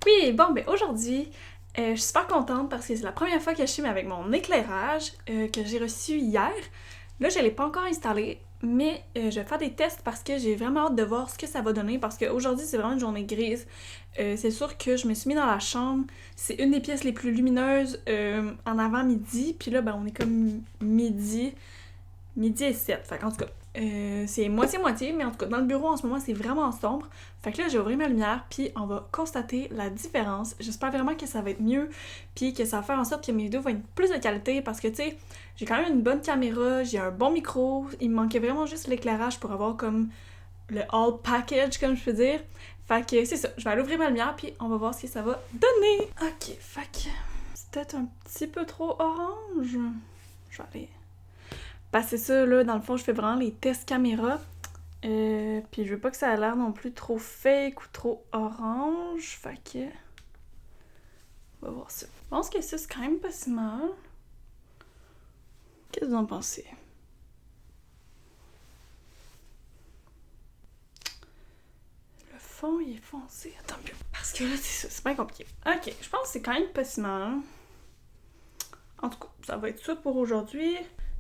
Oui, bon, ben aujourd'hui, je suis super contente parce que c'est la première fois que je filme avec mon éclairage que j'ai reçu hier. Là, je l'ai pas encore installé, mais je vais faire des tests parce que j'ai vraiment hâte de voir ce que ça va donner parce qu'aujourd'hui, c'est vraiment une journée grise. C'est sûr que je me suis mis dans la chambre. C'est une des pièces les plus lumineuses en avant-midi. Puis là, ben, on est comme midi et 7. Fait qu'en tout cas, c'est moitié-moitié, mais en tout cas, dans le bureau en ce moment, c'est vraiment sombre. Fait que là, j'ai ouvert ma lumière, puis on va constater la différence. J'espère vraiment que ça va être mieux, puis que ça va faire en sorte que mes vidéos vont être plus de qualité, parce que, tu sais, j'ai quand même une bonne caméra, j'ai un bon micro, il me manquait vraiment juste l'éclairage pour avoir comme le all package, comme je peux dire. Fait que c'est ça, je vais aller ouvrir ma lumière, puis on va voir ce que ça va donner. Ok, fait que c'est peut-être un petit peu trop orange. Je vais aller... Parce que c'est ça, là, dans le fond, je fais vraiment les tests caméra. Puis je veux pas que ça ait l'air non plus trop fake ou trop orange. Fait que... On va voir ça. Je pense que ça, c'est quand même pas si mal. Qu'est-ce que vous en pensez? Le fond, il est foncé. Attends mieux. Parce que là, c'est ça, c'est pas compliqué. Ok, je pense que c'est quand même pas si mal. En tout cas, ça va être ça pour aujourd'hui.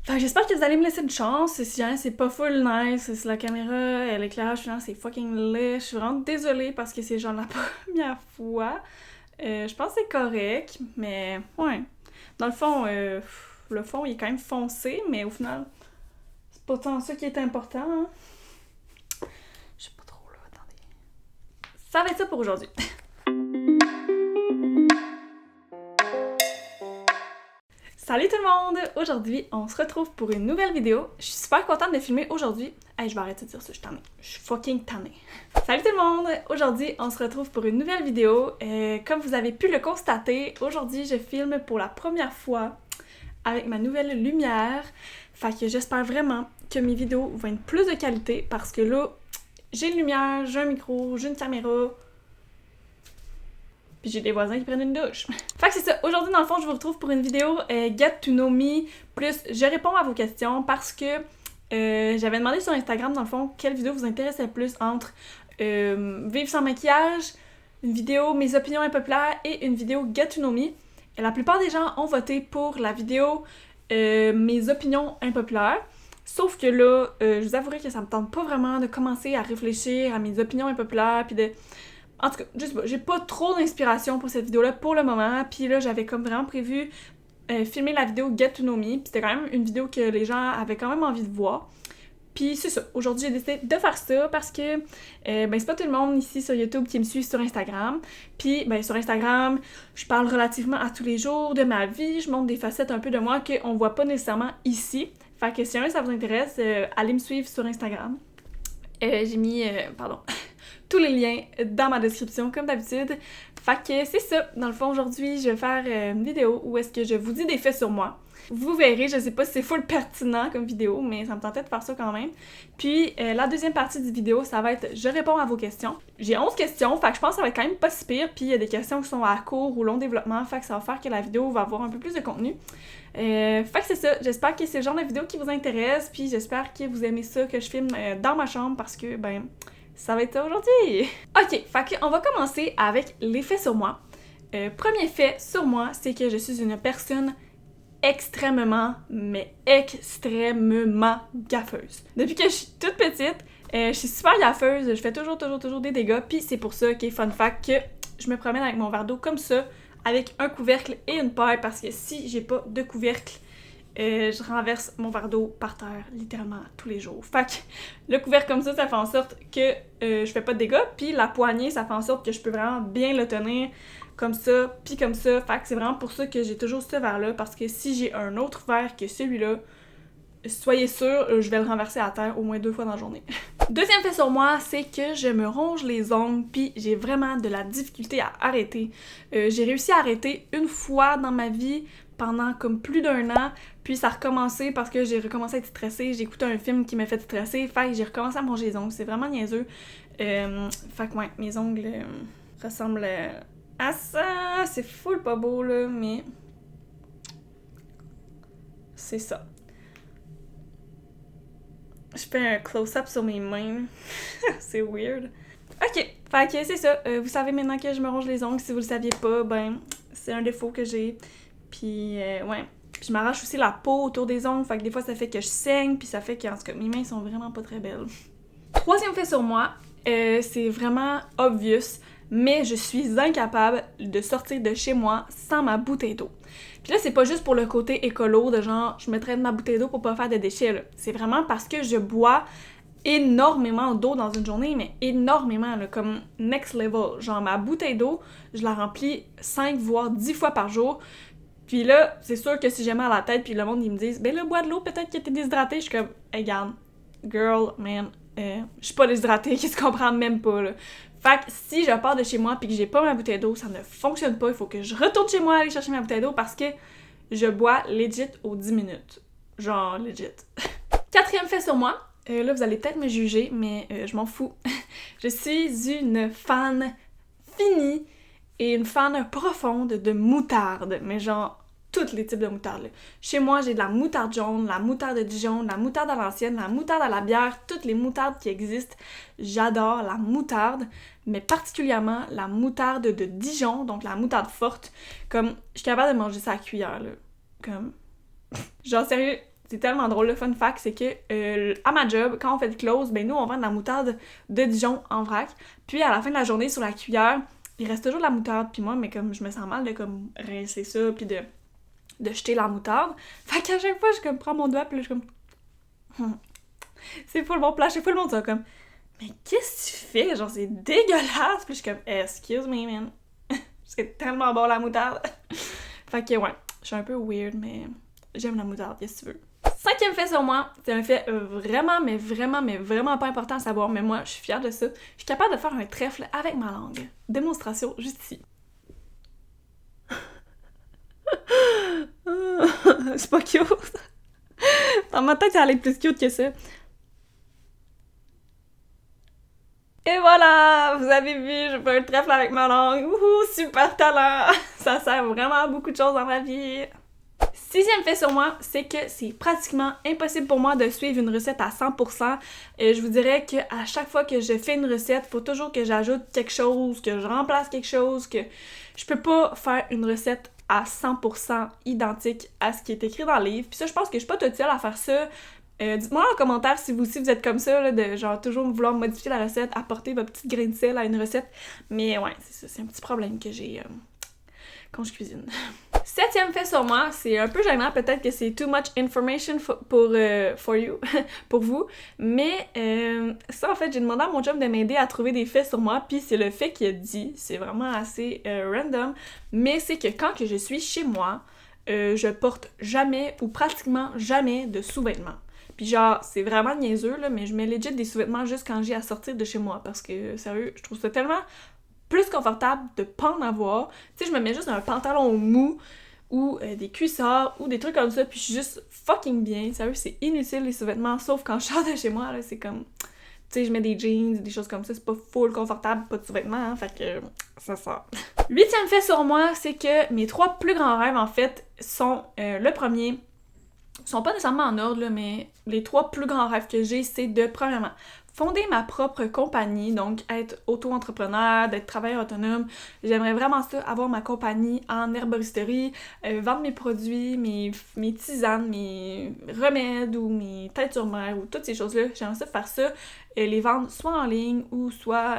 Fait que j'espère que vous allez me laisser une chance. Si hein, c'est pas full nice, si la caméra, l'éclairage finalement c'est fucking laid, je suis vraiment désolée parce que c'est genre la première fois. Je pense que c'est correct, mais ouais. Dans le fond, le fond il est quand même foncé, mais au final, c'est pas tant ça qui est important. Hein. Je sais pas trop là, attendez. Ça va être ça pour aujourd'hui. Salut tout le monde! Aujourd'hui, on se retrouve pour une nouvelle vidéo. Je suis super contente de filmer aujourd'hui. Hey, je vais arrêter de dire ça, je suis tannée. Je suis fucking tannée. Salut tout le monde! Aujourd'hui, on se retrouve pour une nouvelle vidéo. Comme vous avez pu le constater, aujourd'hui, je filme pour la première fois avec ma nouvelle lumière. Fait que j'espère vraiment que mes vidéos vont être plus de qualité parce que là, j'ai une lumière, j'ai un micro, j'ai une caméra. Puis j'ai des voisins qui prennent une douche. Fait que c'est ça. Aujourd'hui, dans le fond, je vous retrouve pour une vidéo Get to know me. Plus, je réponds à vos questions parce que j'avais demandé sur Instagram, dans le fond, quelle vidéo vous intéressait plus entre vivre sans maquillage, une vidéo mes opinions impopulaires et une vidéo Get to know me. Et la plupart des gens ont voté pour la vidéo mes opinions impopulaires. Sauf que là, je vous avouerai que ça me tente pas vraiment de commencer à réfléchir à mes opinions impopulaires puis de... En tout cas, je sais pas, j'ai pas trop d'inspiration pour cette vidéo-là pour le moment, puis là, j'avais comme vraiment prévu filmer la vidéo Get to know me, puis c'était quand même une vidéo que les gens avaient quand même envie de voir. Puis c'est ça, aujourd'hui j'ai décidé de faire ça parce que ben c'est pas tout le monde ici sur YouTube qui me suit sur Instagram. Puis ben sur Instagram, je parle relativement à tous les jours de ma vie, je montre des facettes un peu de moi qu'on voit pas nécessairement ici. Fait que si jamais ça vous intéresse, allez me suivre sur Instagram. J'ai mis, tous les liens dans ma description, comme d'habitude. Fait que c'est ça. Dans le fond, aujourd'hui, je vais faire une vidéo où est-ce que je vous dis des faits sur moi. Vous verrez, je sais pas si c'est full pertinent comme vidéo, mais ça me tentait de faire ça quand même. Puis, la deuxième partie du vidéo, ça va être « Je réponds à vos questions ». J'ai 11 questions, fait que je pense que ça va être quand même pas si pire. Puis, il y a des questions qui sont à court ou long développement, fait que ça va faire que la vidéo va avoir un peu plus de contenu. Fait que c'est ça, j'espère que c'est le genre de vidéo qui vous intéresse, puis j'espère que vous aimez ça, que je filme dans ma chambre, parce que, ben... ça va être ça aujourd'hui! Ok, fait qu'on va commencer avec les faits sur moi. Premier fait sur moi, c'est que je suis une personne extrêmement, mais extrêmement gaffeuse. Depuis que je suis toute petite, je suis super gaffeuse, je fais toujours des dégâts, puis c'est pour ça, fun fact, que je me promène avec mon verre d'eau comme ça, avec un couvercle et une paille, parce que si j'ai pas de couvercle, je renverse mon verre d'eau par terre, littéralement, tous les jours. Fait que le couvercle comme ça fait en sorte que je fais pas de dégâts, puis la poignée, ça fait en sorte que je peux vraiment bien le tenir, comme ça, puis comme ça. Fait que c'est vraiment pour ça que j'ai toujours ce verre-là, parce que si j'ai un autre verre que celui-là, soyez sûr, je vais le renverser à terre au moins 2 fois dans la journée. Deuxième fait sur moi, c'est que je me ronge les ongles, puis j'ai vraiment de la difficulté à arrêter. J'ai réussi à arrêter une fois dans ma vie, pendant comme plus d'1 an, puis ça a recommencé parce que j'ai recommencé à être stressée, j'ai écouté un film qui m'a fait stresser, fait que j'ai recommencé à me ronger les ongles, c'est vraiment niaiseux. Fait que ouais, mes ongles ressemblent à ça, c'est full pas beau là, mais c'est ça. Je fais un close-up sur mes mains, c'est weird. Ok, Fait que c'est ça, vous savez maintenant que je me ronge les ongles, si vous le saviez pas, ben c'est un défaut que j'ai. Puis ouais, je m'arrache aussi la peau autour des ongles, fait que des fois ça fait que je saigne, puis ça fait que, en tout cas, mes mains sont vraiment pas très belles. Troisième fait sur moi, c'est vraiment obvious, mais je suis incapable de sortir de chez moi sans ma bouteille d'eau. Puis là, c'est pas juste pour le côté écolo, de genre, je me traîne ma bouteille d'eau pour pas faire de déchets, là. C'est vraiment parce que je bois énormément d'eau dans une journée, mais énormément, là, comme next level. Genre, ma bouteille d'eau, je la remplis 5 voire 10 fois par jour. Puis là, c'est sûr que si j'ai mal à la tête, puis le monde, ils me disent « Ben là, bois de l'eau, peut-être que t'es déshydratée. » Je suis comme « Hey, regarde, girl, man, je suis pas déshydratée, qui se comprend même pas, là. » Fait que si je pars de chez moi puis que j'ai pas ma bouteille d'eau, ça ne fonctionne pas. Il faut que je retourne chez moi aller chercher ma bouteille d'eau parce que je bois legit aux 10 minutes. Genre, legit. Quatrième fait sur moi. Là, vous allez peut-être me juger, mais je m'en fous. Je suis une fan finie et une fan profonde de moutarde. Mais genre, tous les types de moutarde. Là. Chez moi, j'ai de la moutarde jaune, la moutarde de Dijon, la moutarde à l'ancienne, la moutarde à la bière, toutes les moutardes qui existent. J'adore la moutarde, mais particulièrement la moutarde de Dijon, donc la moutarde forte. Comme, je suis capable de manger ça à la cuillère, là. Comme... Genre, sérieux, c'est tellement drôle. Le fun fact, c'est que à ma job, quand on fait le close, ben nous, on vend de la moutarde de Dijon en vrac. Puis à la fin de la journée, sur la cuillère, il reste toujours de la moutarde. Puis moi, mais comme je me sens mal de comme rincer ça, puis de jeter la moutarde. Fait qu'à chaque fois, je comme prends mon doigt, puis là, je suis comme... C'est full bon plat. Chaque fois, le monde, ça comme... Mais qu'est-ce que tu fais? Genre, c'est dégueulasse! Puis je suis comme... Excuse me, man. C'est tellement bon, la moutarde. Fait que, ouais, je suis un peu weird, mais j'aime la moutarde, qu'est-ce que tu veux. Cinquième fait sur moi, c'est un fait vraiment pas important à savoir, mais moi, je suis fière de ça. Je suis capable de faire un trèfle avec ma langue. Démonstration, juste ici. C'est pas cute. Dans ma tête, ça allait être plus cute que ça. Et voilà! Vous avez vu, je fais un trèfle avec ma langue. Wouhou! Super talent! Ça sert vraiment à beaucoup de choses dans ma vie. Sixième fait sur moi, c'est que c'est pratiquement impossible pour moi de suivre une recette à 100%. Je vous dirais qu'à chaque fois que je fais une recette, il faut toujours que j'ajoute quelque chose, que je remplace quelque chose, que je peux pas faire une recette à 100% identique à ce qui est écrit dans le livre. Puis ça, je pense que je suis pas toute seule à faire ça. Dites-moi en commentaire si vous aussi vous êtes comme ça, là, de genre toujours vouloir modifier la recette, apporter votre petite grain de sel à une recette. Mais ouais, c'est ça, c'est un petit problème que j'ai quand je cuisine. Septième fait sur moi, c'est un peu gênant, peut-être que c'est too much information for you, pour vous, mais ça en fait, j'ai demandé à mon chum de m'aider à trouver des faits sur moi, puis c'est le fait qu'il a dit, c'est vraiment assez random, mais c'est que quand que je suis chez moi, je porte jamais ou pratiquement jamais de sous-vêtements. Puis genre, c'est vraiment niaiseux, là, mais je mets legit des sous-vêtements juste quand j'ai à sortir de chez moi, parce que, sérieux, je trouve ça tellement plus confortable de pas en avoir. Tu sais, je me mets juste un pantalon mou ou des cuissards ou des trucs comme ça, puis je suis juste fucking bien. Sérieux, c'est inutile les sous-vêtements, sauf quand je sors de chez moi, là, c'est comme... Tu sais, je mets des jeans, des choses comme ça, c'est pas full confortable, pas de sous-vêtements, hein, fait que ça sort. Huitième fait sur moi, c'est que mes 3 plus grands rêves, en fait, sont le premier... sont pas nécessairement en ordre, là, mais les 3 plus grands rêves que j'ai, c'est de, premièrement, fonder ma propre compagnie, donc être auto-entrepreneur, d'être travailleur autonome. J'aimerais vraiment ça, avoir ma compagnie en herboristerie, vendre mes produits, mes tisanes, mes remèdes ou mes têtes sur mer ou toutes ces choses-là. J'aimerais ça faire ça, les vendre soit en ligne ou soit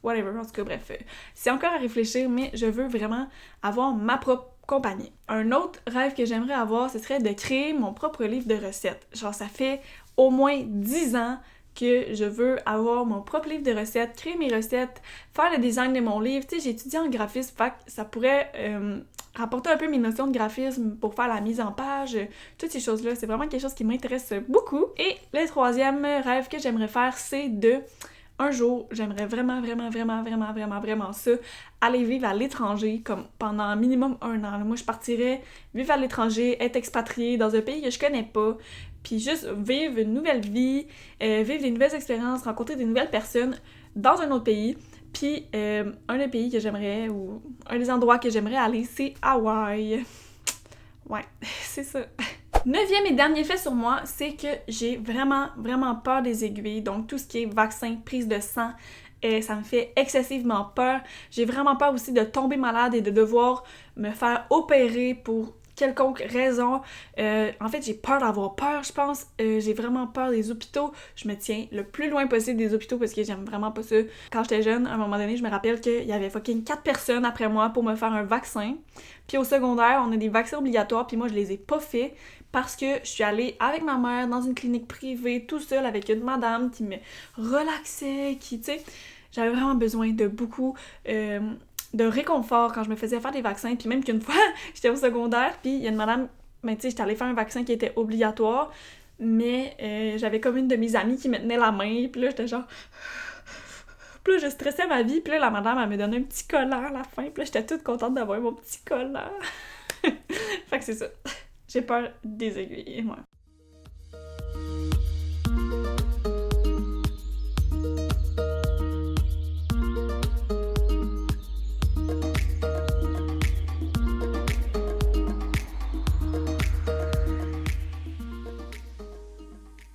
whatever, en tout cas bref. C'est encore à réfléchir, mais je veux vraiment avoir ma propre compagnie. Un autre rêve que j'aimerais avoir, ce serait de créer mon propre livre de recettes. Genre, ça fait au moins 10 ans que je veux avoir mon propre livre de recettes, créer mes recettes, faire le design de mon livre. Tu sais, j'ai étudié en graphisme, fait que ça pourrait rapporter un peu mes notions de graphisme pour faire la mise en page, toutes ces choses-là. C'est vraiment quelque chose qui m'intéresse beaucoup. Et le troisième rêve que j'aimerais faire, c'est de... Un jour, j'aimerais vraiment ça, aller vivre à l'étranger, comme pendant minimum 1 an. Moi, je partirais vivre à l'étranger, être expatriée dans un pays que je connais pas, puis juste vivre une nouvelle vie, vivre des nouvelles expériences, rencontrer des nouvelles personnes dans un autre pays. Puis un des pays que j'aimerais, ou un des endroits que j'aimerais aller, c'est Hawaï. Ouais, c'est ça. 9e et dernier fait sur moi, c'est que j'ai vraiment peur des aiguilles. Donc tout ce qui est vaccin, prise de sang, et ça me fait excessivement peur. J'ai vraiment peur aussi de tomber malade et de devoir me faire opérer pour quelconque raison. En fait, j'ai peur d'avoir peur, je pense. J'ai vraiment peur des hôpitaux. Je me tiens le plus loin possible des hôpitaux parce que j'aime vraiment pas ça. Quand j'étais jeune, à un moment donné, je me rappelle qu'il y avait fucking 4 personnes après moi pour me faire un vaccin. Puis au secondaire, on a des vaccins obligatoires, puis moi, je les ai pas faits parce que je suis allée avec ma mère dans une clinique privée, tout seul, avec une madame qui me relaxait, qui, tu sais, j'avais vraiment besoin de beaucoup de réconfort quand je me faisais faire des vaccins. Puis même qu'une fois, j'étais au secondaire, puis il y a une madame, ben tu sais, j'étais allée faire un vaccin qui était obligatoire, mais j'avais comme une de mes amies qui me tenait la main, puis là, j'étais genre... Puis là, je stressais ma vie, puis là, la madame, elle me donnait un petit collant à la fin, puis là, j'étais toute contente d'avoir mon petit collant. Fait que c'est ça. J'ai peur des aiguilles, moi.